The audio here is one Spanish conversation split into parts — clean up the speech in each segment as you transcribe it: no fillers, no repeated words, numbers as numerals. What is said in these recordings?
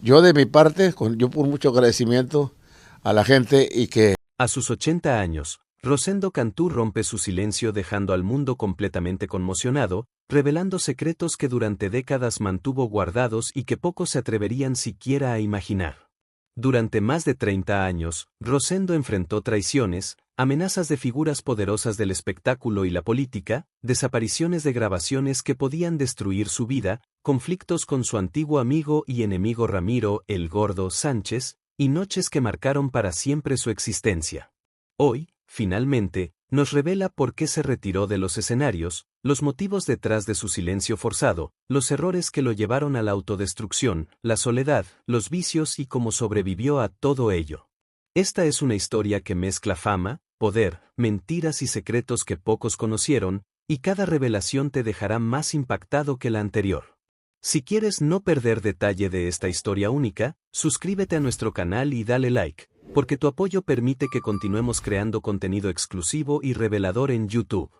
Yo de mi parte, yo por mucho agradecimiento a la gente y que A sus 80 años, Rosendo Cantú rompe su silencio dejando al mundo completamente conmocionado, revelando secretos que durante décadas mantuvo guardados y que pocos se atreverían siquiera a imaginar. Durante más de 30 años, Rosendo enfrentó traiciones, amenazas de figuras poderosas del espectáculo y la política, desapariciones de grabaciones que podían destruir su vida, conflictos con su antiguo amigo y enemigo Ramiro el Gordo Sánchez, y noches que marcaron para siempre su existencia. Hoy, finalmente, nos revela por qué se retiró de los escenarios, los motivos detrás de su silencio forzado, los errores que lo llevaron a la autodestrucción, la soledad, los vicios y cómo sobrevivió a todo ello. Esta es una historia que mezcla fama, poder, mentiras y secretos que pocos conocieron, y cada revelación te dejará más impactado que la anterior. Si quieres no perder detalle de esta historia única, suscríbete a nuestro canal y dale like, porque tu apoyo permite que continuemos creando contenido exclusivo y revelador en YouTube.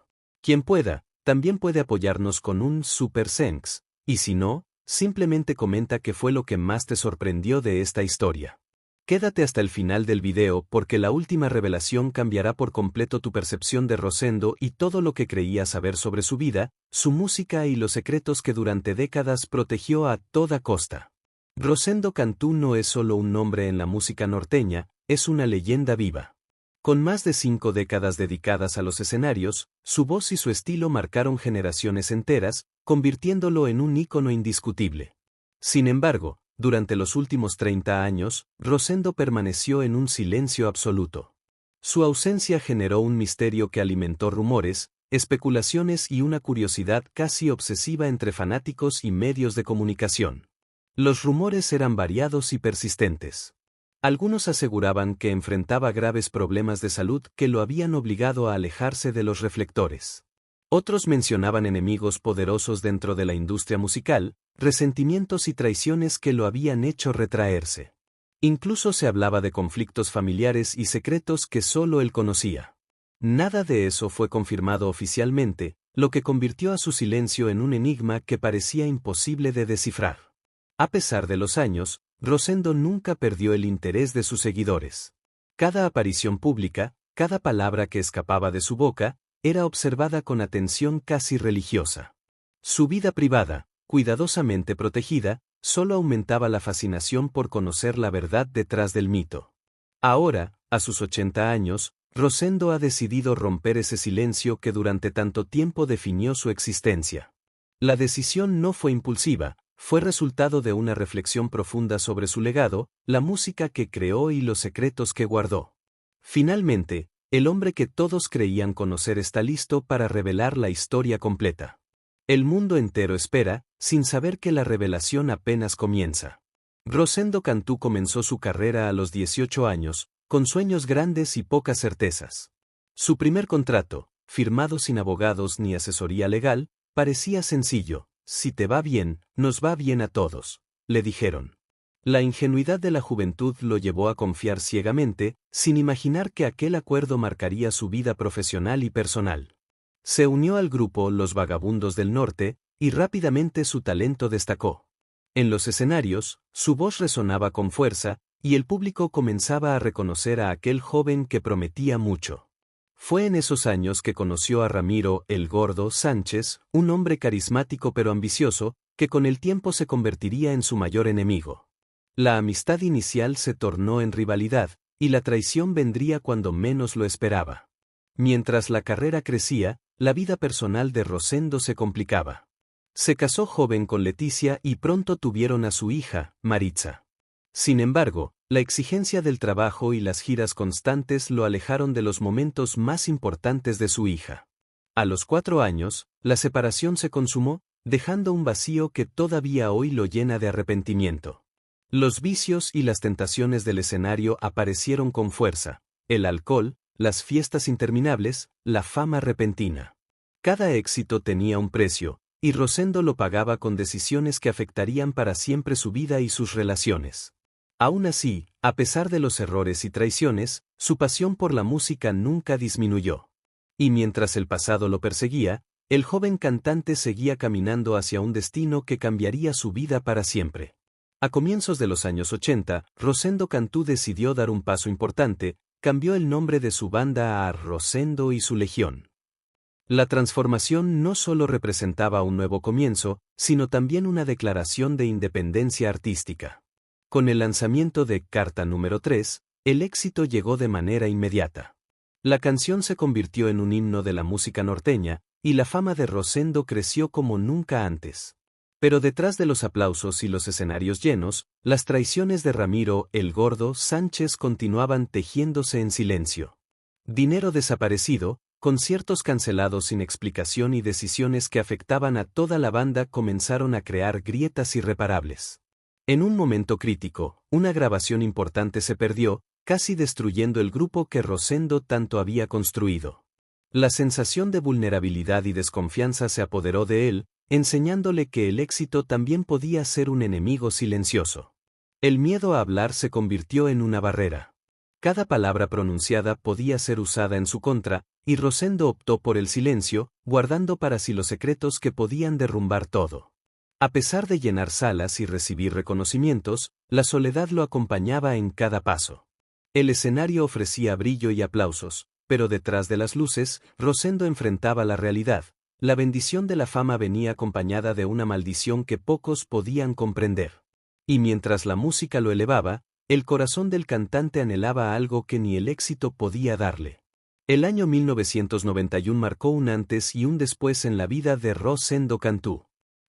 Quien pueda, también puede apoyarnos con un Super Thanks, y si no, simplemente comenta qué fue lo que más te sorprendió de esta historia. Quédate hasta el final del video porque la última revelación cambiará por completo tu percepción de Rosendo y todo lo que creías saber sobre su vida, su música y los secretos que durante décadas protegió a toda costa. Rosendo Cantú no es solo un nombre en la música norteña, es una leyenda viva. Con más de 5 décadas dedicadas a los escenarios, su voz y su estilo marcaron generaciones enteras, convirtiéndolo en un ícono indiscutible. Sin embargo, durante los últimos 30 años, Rosendo permaneció en un silencio absoluto. Su ausencia generó un misterio que alimentó rumores, especulaciones y una curiosidad casi obsesiva entre fanáticos y medios de comunicación. Los rumores eran variados y persistentes. Algunos aseguraban que enfrentaba graves problemas de salud que lo habían obligado a alejarse de los reflectores. Otros mencionaban enemigos poderosos dentro de la industria musical, resentimientos y traiciones que lo habían hecho retraerse. Incluso se hablaba de conflictos familiares y secretos que solo él conocía. Nada de eso fue confirmado oficialmente, lo que convirtió a su silencio en un enigma que parecía imposible de descifrar. A pesar de los años, Rosendo nunca perdió el interés de sus seguidores. Cada aparición pública, cada palabra que escapaba de su boca, era observada con atención casi religiosa. Su vida privada, cuidadosamente protegida, solo aumentaba la fascinación por conocer la verdad detrás del mito. Ahora, a sus 80 años, Rosendo ha decidido romper ese silencio que durante tanto tiempo definió su existencia. La decisión no fue impulsiva, fue resultado de una reflexión profunda sobre su legado, la música que creó y los secretos que guardó. Finalmente, el hombre que todos creían conocer está listo para revelar la historia completa. El mundo entero espera, sin saber que la revelación apenas comienza. Rosendo Cantú comenzó su carrera a los 18 años, con sueños grandes y pocas certezas. Su primer contrato, firmado sin abogados ni asesoría legal, parecía sencillo: si te va bien, nos va bien a todos, le dijeron. La ingenuidad de la juventud lo llevó a confiar ciegamente, sin imaginar que aquel acuerdo marcaría su vida profesional y personal. Se unió al grupo Los Vagabundos del Norte, y rápidamente su talento destacó. En los escenarios, su voz resonaba con fuerza, y el público comenzaba a reconocer a aquel joven que prometía mucho. Fue en esos años que conoció a Ramiro el Gordo Sánchez, un hombre carismático pero ambicioso, que con el tiempo se convertiría en su mayor enemigo. La amistad inicial se tornó en rivalidad, y la traición vendría cuando menos lo esperaba. Mientras la carrera crecía, la vida personal de Rosendo se complicaba. Se casó joven con Leticia y pronto tuvieron a su hija, Maritza. Sin embargo, la exigencia del trabajo y las giras constantes lo alejaron de los momentos más importantes de su hija. A los 4 años, la separación se consumó, dejando un vacío que todavía hoy lo llena de arrepentimiento. Los vicios y las tentaciones del escenario aparecieron con fuerza: el alcohol, las fiestas interminables, la fama repentina. Cada éxito tenía un precio, y Rosendo lo pagaba con decisiones que afectarían para siempre su vida y sus relaciones. Aún así, a pesar de los errores y traiciones, su pasión por la música nunca disminuyó. Y mientras el pasado lo perseguía, el joven cantante seguía caminando hacia un destino que cambiaría su vida para siempre. A comienzos de los años 80, Rosendo Cantú decidió dar un paso importante, cambió el nombre de su banda a Rosendo y su Legión. La transformación no solo representaba un nuevo comienzo, sino también una declaración de independencia artística. Con el lanzamiento de Carta número 3, el éxito llegó de manera inmediata. La canción se convirtió en un himno de la música norteña, y la fama de Rosendo creció como nunca antes. Pero detrás de los aplausos y los escenarios llenos, las traiciones de Ramiro "el Gordo" Sánchez continuaban tejiéndose en silencio. Dinero desaparecido, conciertos cancelados sin explicación y decisiones que afectaban a toda la banda comenzaron a crear grietas irreparables. En un momento crítico, una grabación importante se perdió, casi destruyendo el grupo que Rosendo tanto había construido. La sensación de vulnerabilidad y desconfianza se apoderó de él, enseñándole que el éxito también podía ser un enemigo silencioso. El miedo a hablar se convirtió en una barrera. Cada palabra pronunciada podía ser usada en su contra, y Rosendo optó por el silencio, guardando para sí los secretos que podían derrumbar todo. A pesar de llenar salas y recibir reconocimientos, la soledad lo acompañaba en cada paso. El escenario ofrecía brillo y aplausos, pero detrás de las luces, Rosendo enfrentaba la realidad. La bendición de la fama venía acompañada de una maldición que pocos podían comprender. Y mientras la música lo elevaba, el corazón del cantante anhelaba algo que ni el éxito podía darle. El año 1991 marcó un antes y un después en la vida de Rosendo Cantú.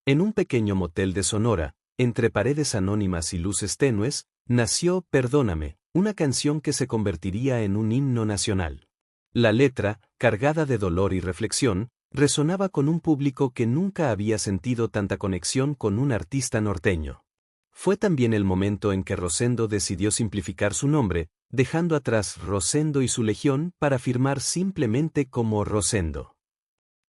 En un pequeño motel de Sonora, entre paredes anónimas y luces tenues, nació Perdóname, una canción que se convertiría en un himno nacional. La letra, cargada de dolor y reflexión, resonaba con un público que nunca había sentido tanta conexión con un artista norteño. Fue también el momento en que Rosendo decidió simplificar su nombre, dejando atrás Rosendo y su Legión para firmar simplemente como Rosendo.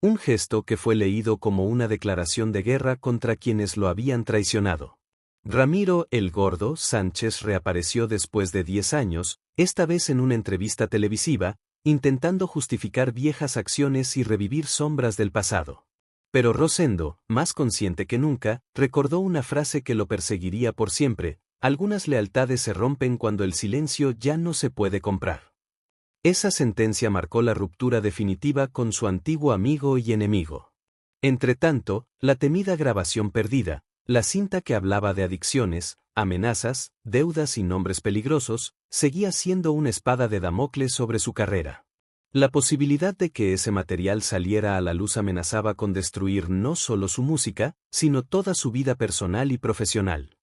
Un gesto que fue leído como una declaración de guerra contra quienes lo habían traicionado. Ramiro "el Gordo" Sánchez reapareció después de 10 años, esta vez en una entrevista televisiva, intentando justificar viejas acciones y revivir sombras del pasado. Pero Rosendo, más consciente que nunca, recordó una frase que lo perseguiría por siempre: algunas lealtades se rompen cuando el silencio ya no se puede comprar. Esa sentencia marcó la ruptura definitiva con su antiguo amigo y enemigo. Entretanto, la temida grabación perdida, la cinta que hablaba de adicciones, amenazas, deudas y nombres peligrosos, seguía siendo una espada de Damocles sobre su carrera. La posibilidad de que ese material saliera a la luz amenazaba con destruir no solo su música, sino toda su vida personal y profesional.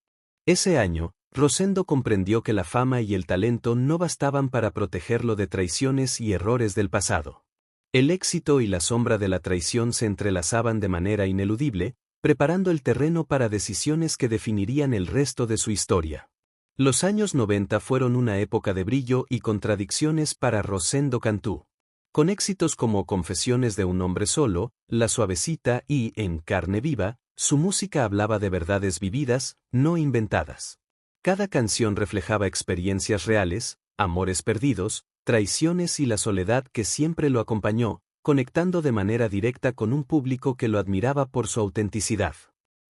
Ese año, Rosendo comprendió que la fama y el talento no bastaban para protegerlo de traiciones y errores del pasado. El éxito y la sombra de la traición se entrelazaban de manera ineludible, preparando el terreno para decisiones que definirían el resto de su historia. Los años 90 fueron una época de brillo y contradicciones para Rosendo Cantú. Con éxitos como Confesiones de un hombre solo, La Suavecita y En carne viva, su música hablaba de verdades vividas, no inventadas. Cada canción reflejaba experiencias reales, amores perdidos, traiciones y la soledad que siempre lo acompañó, conectando de manera directa con un público que lo admiraba por su autenticidad.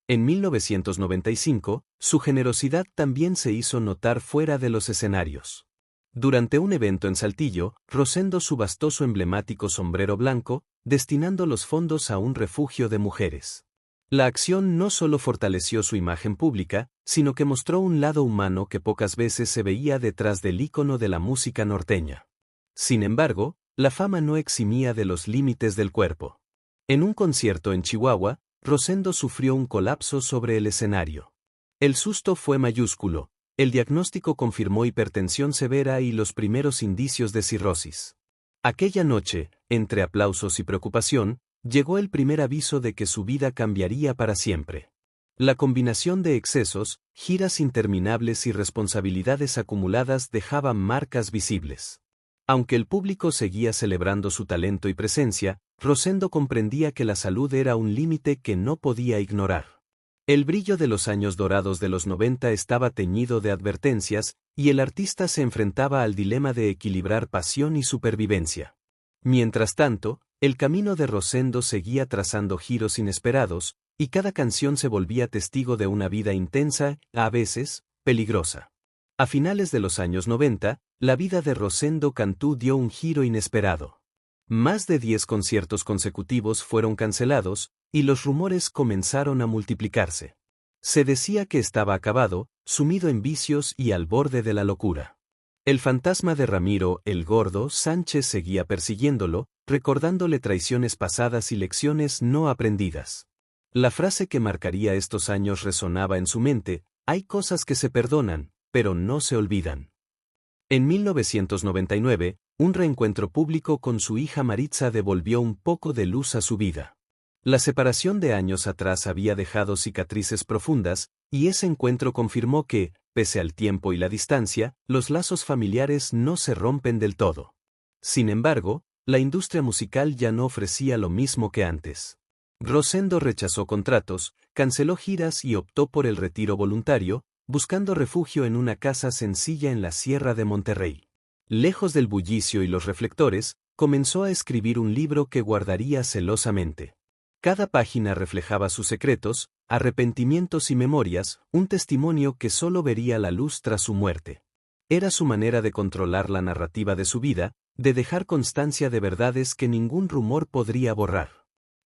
En 1995, su generosidad también se hizo notar fuera de los escenarios. Durante un evento en Saltillo, Rosendo subastó su emblemático sombrero blanco, destinando los fondos a un refugio de mujeres. La acción no solo fortaleció su imagen pública, sino que mostró un lado humano que pocas veces se veía detrás del ícono de la música norteña. Sin embargo, la fama no eximía de los límites del cuerpo. En un concierto en Chihuahua, Rosendo sufrió un colapso sobre el escenario. El susto fue mayúsculo. El diagnóstico confirmó hipertensión severa y los primeros indicios de cirrosis. Aquella noche, entre aplausos y preocupación, llegó el primer aviso de que su vida cambiaría para siempre. La combinación de excesos, giras interminables y responsabilidades acumuladas dejaban marcas visibles. Aunque el público seguía celebrando su talento y presencia, Rosendo comprendía que la salud era un límite que no podía ignorar. El brillo de los años dorados de los 90 estaba teñido de advertencias, y el artista se enfrentaba al dilema de equilibrar pasión y supervivencia. Mientras tanto, el camino de Rosendo seguía trazando giros inesperados, y cada canción se volvía testigo de una vida intensa, a veces, peligrosa. A finales de los años 90, la vida de Rosendo Cantú dio un giro inesperado. Más de 10 conciertos consecutivos fueron cancelados, y los rumores comenzaron a multiplicarse. Se decía que estaba acabado, sumido en vicios y al borde de la locura. El fantasma de Ramiro, el Gordo, Sánchez seguía persiguiéndolo, recordándole traiciones pasadas y lecciones no aprendidas. La frase que marcaría estos años resonaba en su mente: hay cosas que se perdonan, pero no se olvidan. En 1999, un reencuentro público con su hija Maritza devolvió un poco de luz a su vida. La separación de años atrás había dejado cicatrices profundas, y ese encuentro confirmó que, pese al tiempo y la distancia, los lazos familiares no se rompen del todo. Sin embargo, la industria musical ya no ofrecía lo mismo que antes. Rosendo rechazó contratos, canceló giras y optó por el retiro voluntario, buscando refugio en una casa sencilla en la Sierra de Monterrey. Lejos del bullicio y los reflectores, comenzó a escribir un libro que guardaría celosamente. Cada página reflejaba sus secretos, arrepentimientos y memorias, un testimonio que solo vería la luz tras su muerte. Era su manera de controlar la narrativa de su vida, de dejar constancia de verdades que ningún rumor podría borrar.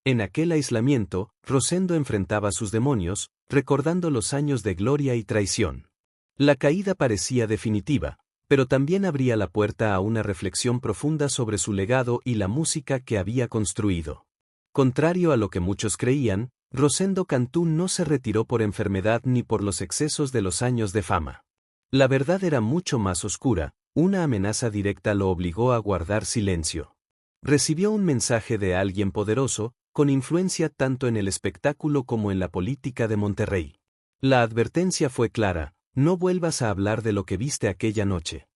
En aquel aislamiento, Rosendo enfrentaba sus demonios, recordando los años de gloria y traición. La caída parecía definitiva, pero también abría la puerta a una reflexión profunda sobre su legado y la música que había construido. Contrario a lo que muchos creían, Rosendo Cantú no se retiró por enfermedad ni por los excesos de los años de fama. La verdad era mucho más oscura, una amenaza directa lo obligó a guardar silencio. Recibió un mensaje de alguien poderoso, con influencia tanto en el espectáculo como en la política de Monterrey. La advertencia fue clara: no vuelvas a hablar de lo que viste aquella noche.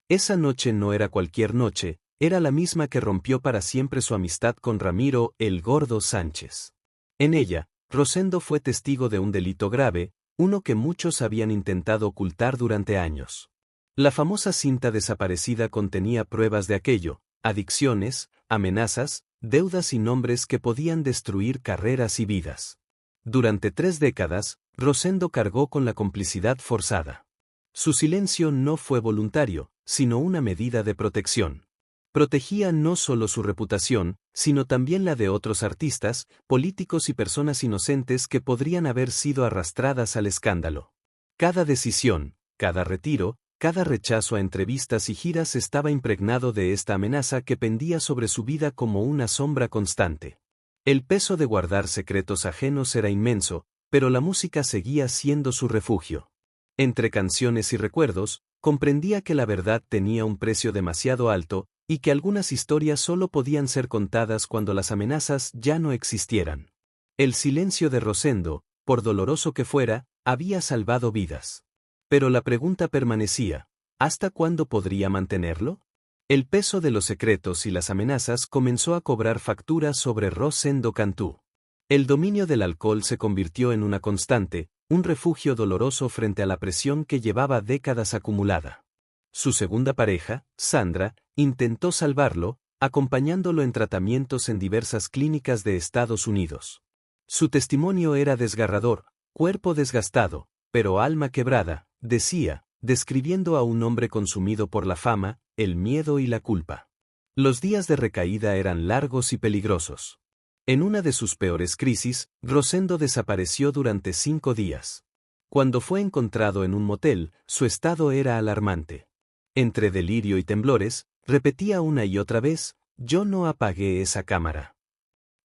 Esa noche no era cualquier noche, era la misma que rompió para siempre su amistad con Ramiro, el Gordo Sánchez. En ella, Rosendo fue testigo de un delito grave, uno que muchos habían intentado ocultar durante años. La famosa cinta desaparecida contenía pruebas de aquello: adicciones, amenazas, deudas y nombres que podían destruir carreras y vidas. Durante 3 décadas, Rosendo cargó con la complicidad forzada. Su silencio no fue voluntario, sino una medida de protección. Protegía no solo su reputación, sino también la de otros artistas, políticos y personas inocentes que podrían haber sido arrastradas al escándalo. Cada decisión, cada retiro, cada rechazo a entrevistas y giras estaba impregnado de esta amenaza que pendía sobre su vida como una sombra constante. El peso de guardar secretos ajenos era inmenso, pero la música seguía siendo su refugio. Entre canciones y recuerdos, comprendía que la verdad tenía un precio demasiado alto, y que algunas historias solo podían ser contadas cuando las amenazas ya no existieran. El silencio de Rosendo, por doloroso que fuera, había salvado vidas. Pero la pregunta permanecía: ¿hasta cuándo podría mantenerlo? El peso de los secretos y las amenazas comenzó a cobrar factura sobre Rosendo Cantú. El dominio del alcohol se convirtió en una constante, un refugio doloroso frente a la presión que llevaba décadas acumulada. Su segunda pareja, Sandra, intentó salvarlo, acompañándolo en tratamientos en diversas clínicas de Estados Unidos. Su testimonio era desgarrador: cuerpo desgastado, pero alma quebrada, decía, describiendo a un hombre consumido por la fama, el miedo y la culpa. Los días de recaída eran largos y peligrosos. En una de sus peores crisis, Rosendo desapareció durante 5 días. Cuando fue encontrado en un motel, su estado era alarmante. Entre delirio y temblores, repetía una y otra vez: yo no apagué esa cámara.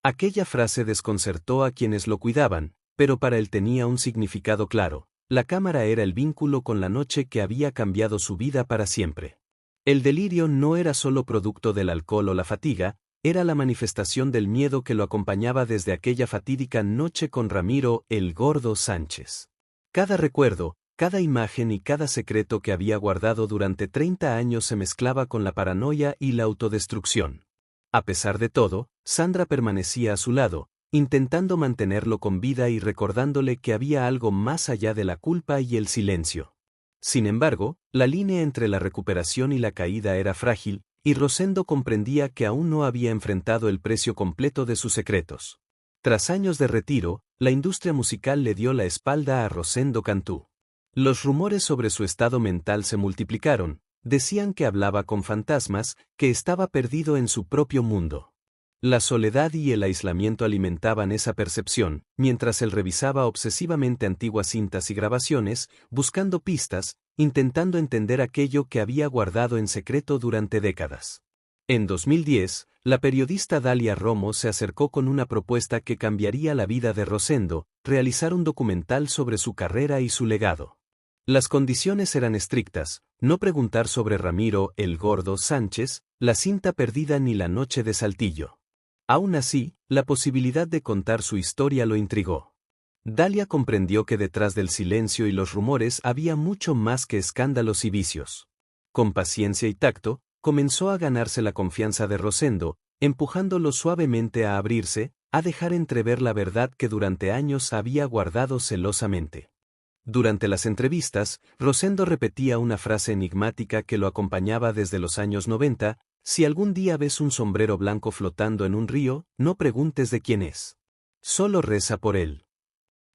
Aquella frase desconcertó a quienes lo cuidaban, pero para él tenía un significado claro: la cámara era el vínculo con la noche que había cambiado su vida para siempre. El delirio no era solo producto del alcohol o la fatiga, era la manifestación del miedo que lo acompañaba desde aquella fatídica noche con Ramiro, el Gordo Sánchez. Cada recuerdo, cada imagen y cada secreto que había guardado durante 30 años se mezclaba con la paranoia y la autodestrucción. A pesar de todo, Sandra permanecía a su lado, intentando mantenerlo con vida y recordándole que había algo más allá de la culpa y el silencio. Sin embargo, la línea entre la recuperación y la caída era frágil, y Rosendo comprendía que aún no había enfrentado el precio completo de sus secretos. Tras años de retiro, La industria musical le dio la espalda a Rosendo Cantú. Los rumores sobre su estado mental se multiplicaron, decían que hablaba con fantasmas, que estaba perdido en su propio mundo. La soledad y el aislamiento alimentaban esa percepción, mientras él revisaba obsesivamente antiguas cintas y grabaciones, buscando pistas, intentando entender aquello que había guardado en secreto durante décadas. En 2010, la periodista Dalia Romo se acercó con una propuesta que cambiaría la vida de Rosendo: realizar un documental sobre su carrera y su legado. Las condiciones eran estrictas: no preguntar sobre Ramiro "el Gordo" Sánchez, La cinta perdida ni La noche de Saltillo. Aún así, la posibilidad de contar su historia lo intrigó. Dalia comprendió que detrás del silencio y los rumores había mucho más que escándalos y vicios. Con paciencia y tacto, comenzó a ganarse la confianza de Rosendo, empujándolo suavemente a abrirse, a dejar entrever la verdad que durante años había guardado celosamente. Durante las entrevistas, Rosendo repetía una frase enigmática que lo acompañaba desde los años 90: si algún día ves un sombrero blanco flotando en un río, no preguntes de quién es. Solo reza por él.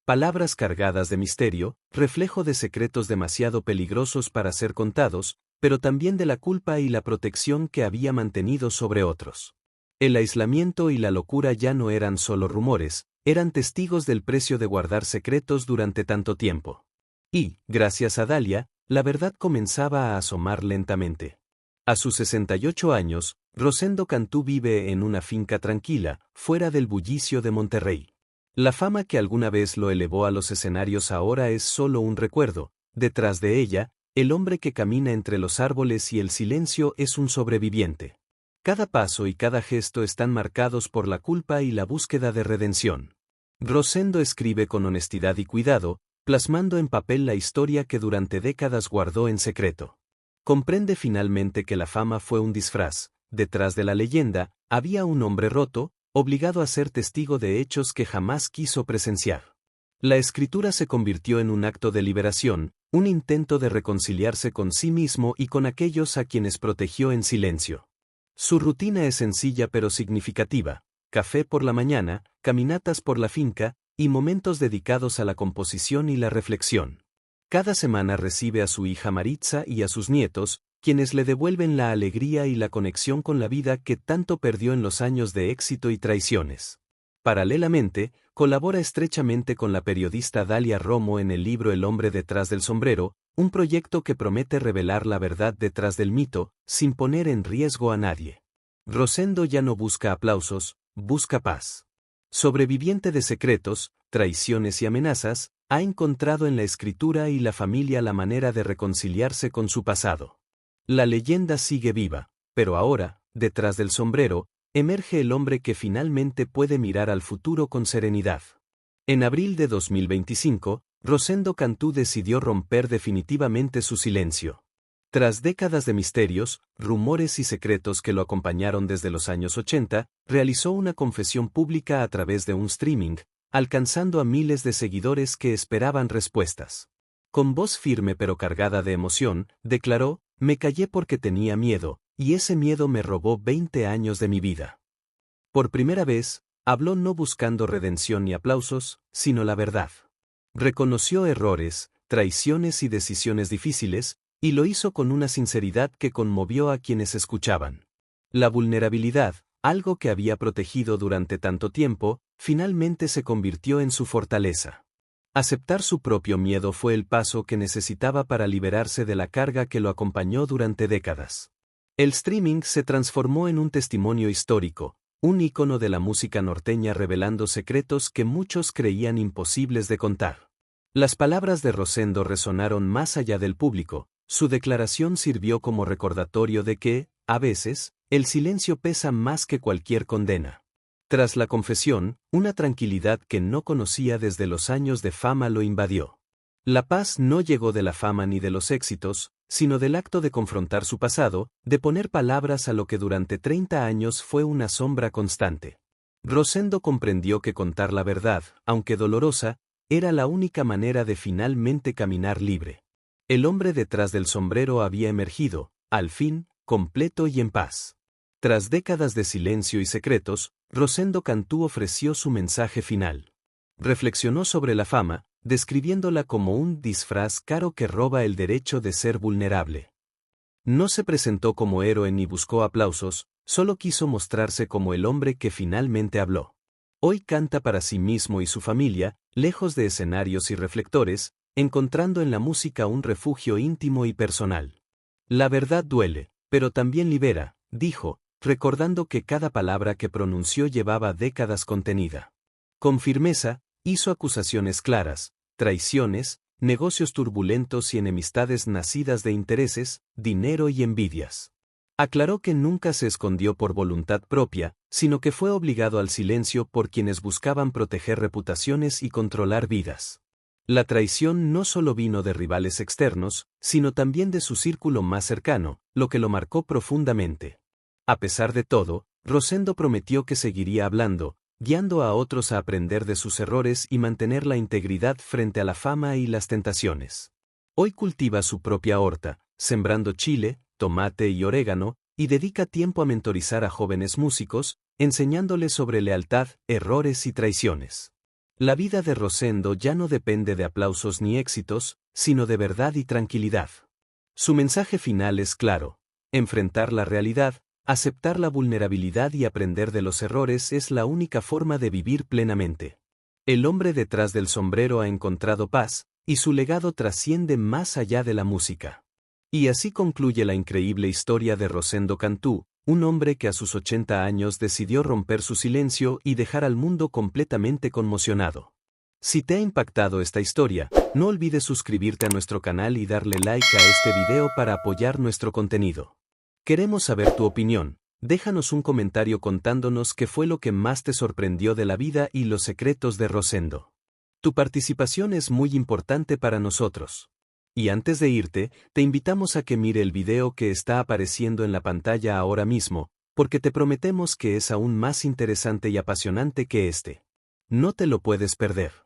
Palabras cargadas de misterio, reflejo de secretos demasiado peligrosos para ser contados, pero también de la culpa y la protección que había mantenido sobre otros. El aislamiento y la locura ya no eran solo rumores, eran testigos del precio de guardar secretos durante tanto tiempo. Y, gracias a Dalia, la verdad comenzaba a asomar lentamente. A sus 68 años, Rosendo Cantú vive en una finca tranquila, fuera del bullicio de Monterrey. La fama que alguna vez lo elevó a los escenarios ahora es solo un recuerdo. Detrás de ella, el hombre que camina entre los árboles y el silencio es un sobreviviente. Cada paso y cada gesto están marcados por la culpa y la búsqueda de redención. Rosendo escribe con honestidad y cuidado, plasmando en papel la historia que durante décadas guardó en secreto. Comprende finalmente que la fama fue un disfraz. Detrás de la leyenda, había un hombre roto, obligado a ser testigo de hechos que jamás quiso presenciar. La escritura se convirtió en un acto de liberación, un intento de reconciliarse con sí mismo y con aquellos a quienes protegió en silencio. Su rutina es sencilla pero significativa: café por la mañana, caminatas por la finca, y momentos dedicados a la composición y la reflexión. Cada semana recibe a su hija Maritza y a sus nietos, quienes le devuelven la alegría y la conexión con la vida que tanto perdió en los años de éxito y traiciones. Paralelamente, colabora estrechamente con la periodista Dalia Romo en el libro El hombre detrás del sombrero, un proyecto que promete revelar la verdad detrás del mito, sin poner en riesgo a nadie. Rosendo ya no busca aplausos, busca paz. Sobreviviente de secretos, traiciones y amenazas, ha encontrado en la escritura y la familia la manera de reconciliarse con su pasado. La leyenda sigue viva, pero ahora, detrás del sombrero, emerge el hombre que finalmente puede mirar al futuro con serenidad. En abril de 2025, Rosendo Cantú decidió romper definitivamente su silencio. Tras décadas de misterios, rumores y secretos que lo acompañaron desde los años 80, realizó una confesión pública a través de un streaming, alcanzando a miles de seguidores que esperaban respuestas. Con voz firme pero cargada de emoción, declaró: me callé porque tenía miedo, y ese miedo me robó 20 años de mi vida. Por primera vez, habló no buscando redención ni aplausos, sino la verdad. Reconoció errores, traiciones y decisiones difíciles, y lo hizo con una sinceridad que conmovió a quienes escuchaban. La vulnerabilidad, algo que había protegido durante tanto tiempo, finalmente se convirtió en su fortaleza. Aceptar su propio miedo fue el paso que necesitaba para liberarse de la carga que lo acompañó durante décadas. El streaming se transformó en un testimonio histórico, un ícono de la música norteña revelando secretos que muchos creían imposibles de contar. Las palabras de Rosendo resonaron más allá del público. Su declaración sirvió como recordatorio de que, a veces, el silencio pesa más que cualquier condena. Tras la confesión, una tranquilidad que no conocía desde los años de fama lo invadió. La paz no llegó de la fama ni de los éxitos, sino del acto de confrontar su pasado, de poner palabras a lo que durante 30 años fue una sombra constante. Rosendo comprendió que contar la verdad, aunque dolorosa, era la única manera de finalmente caminar libre. El hombre detrás del sombrero había emergido, al fin, completo y en paz. Tras décadas de silencio y secretos, Rosendo Cantú ofreció su mensaje final. reflexionó sobre la fama, describiéndola como un disfraz caro que roba el derecho de ser vulnerable. No se presentó como héroe ni buscó aplausos, solo quiso mostrarse como el hombre que finalmente habló. Hoy canta para sí mismo y su familia, lejos de escenarios y reflectores, encontrando en la música un refugio íntimo y personal. La verdad duele, pero también libera, dijo, recordando que cada palabra que pronunció llevaba décadas contenida. Con firmeza, hizo acusaciones claras, traiciones, negocios turbulentos y enemistades nacidas de intereses, dinero y envidias. Aclaró que nunca se escondió por voluntad propia, sino que fue obligado al silencio por quienes buscaban proteger reputaciones y controlar vidas. La traición no solo vino de rivales externos, sino también de su círculo más cercano, lo que lo marcó profundamente. A pesar de todo, Rosendo prometió que seguiría hablando, guiando a otros a aprender de sus errores y mantener la integridad frente a la fama y las tentaciones. Hoy cultiva su propia horta, sembrando chile, tomate y orégano, y dedica tiempo a mentorizar a jóvenes músicos, enseñándoles sobre lealtad, errores y traiciones. La vida de Rosendo ya no depende de aplausos ni éxitos, sino de verdad y tranquilidad. Su mensaje final es claro: enfrentar la realidad, aceptar la vulnerabilidad y aprender de los errores es la única forma de vivir plenamente. El hombre detrás del sombrero ha encontrado paz, y su legado trasciende más allá de la música. Y así concluye la increíble historia de Rosendo Cantú, un hombre que a sus 80 años decidió romper su silencio y dejar al mundo completamente conmocionado. Si te ha impactado esta historia, no olvides suscribirte a nuestro canal y darle like a este video para apoyar nuestro contenido. Queremos saber tu opinión. Déjanos un comentario contándonos qué fue lo que más te sorprendió de la vida y los secretos de Rosendo. Tu participación es muy importante para nosotros. Y antes de irte, te invitamos a que mire el video que está apareciendo en la pantalla ahora mismo, porque te prometemos que es aún más interesante y apasionante que este. No te lo puedes perder.